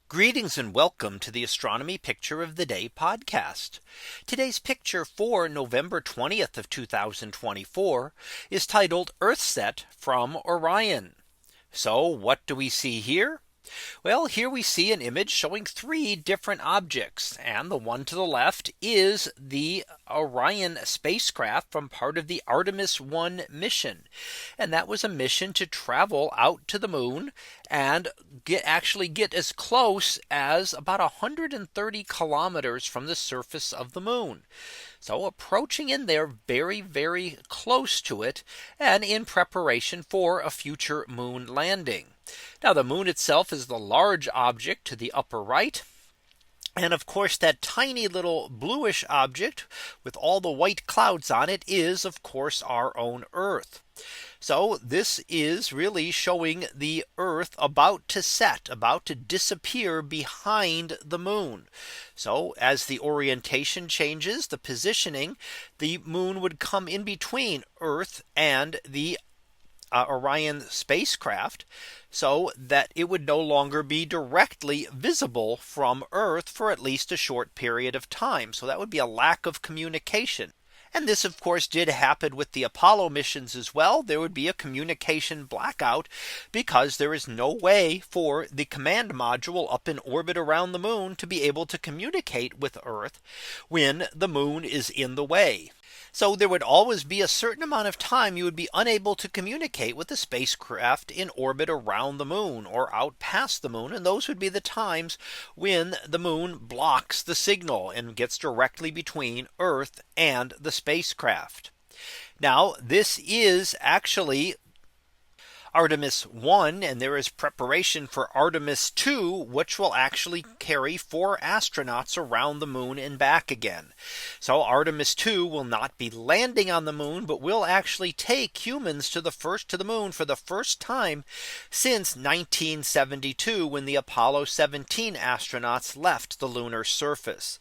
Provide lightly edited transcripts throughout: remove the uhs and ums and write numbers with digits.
Greetings and welcome to the Astronomy Picture of the Day podcast. Today's picture for November 20th of 2024 is titled Earthset from Orion. So what do we see here? Well, here we see an image showing three different objects, and the one to the left is the Orion spacecraft from part of the Artemis I mission. And that was a mission to travel out to the moon and actually get as close as about 130 kilometers from the surface of the moon. So approaching in there very close to it, and in preparation for a future moon landing. Now the moon itself is the large object to the upper right. And of course, that tiny little bluish object with all the white clouds on it is, of course, our own Earth. So this is really showing the Earth about to set, about to disappear behind the moon. So as the orientation changes, the positioning, the moon would come in between Earth and the Orion spacecraft, so that it would no longer be directly visible from Earth for at least a short period of time. So that would be a lack of communication. And this, of course, did happen with the Apollo missions as well. There would be a communication blackout because there is no way for the command module up in orbit around the moon to be able to communicate with Earth when the moon is in the way. So there would always be a certain amount of time you would be unable to communicate with the spacecraft in orbit around the moon or out past the moon. And those would be the times when the moon blocks the signal and gets directly between Earth and the spacecraft. Now, this is actually Artemis I, and there is preparation for Artemis II, which will actually carry 4 astronauts around the moon and back again. So Artemis II will not be landing on the moon, but will actually take humans to the moon for the first time since 1972, when the Apollo 17 astronauts left the lunar surface.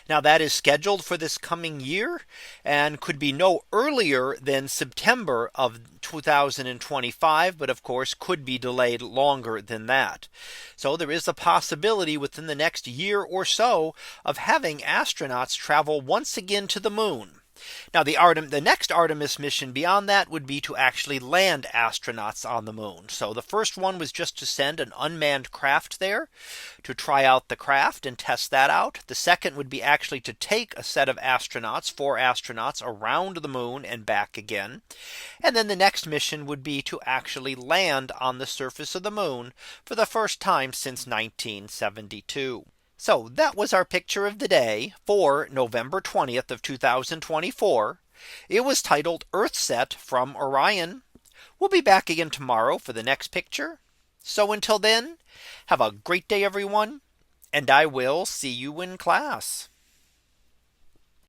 Now that is scheduled for this coming year and could be no earlier than September of 2025, but of course could be delayed longer than that. So there is a possibility within the next year or so of having astronauts travel once again to the moon. Now the next Artemis mission beyond that would be to actually land astronauts on the moon. So the first one was just to send an unmanned craft there to try out the craft and test that out. The second would be actually to take a set of astronauts, 4 astronauts around the moon and back again. And then the next mission would be to actually land on the surface of the moon for the first time since 1972. So that was our picture of the day for November 20th of 2024. It was titled Earthset from Orion. We'll be back again tomorrow for the next picture. So until then, have a great day, everyone, and I will see you in class.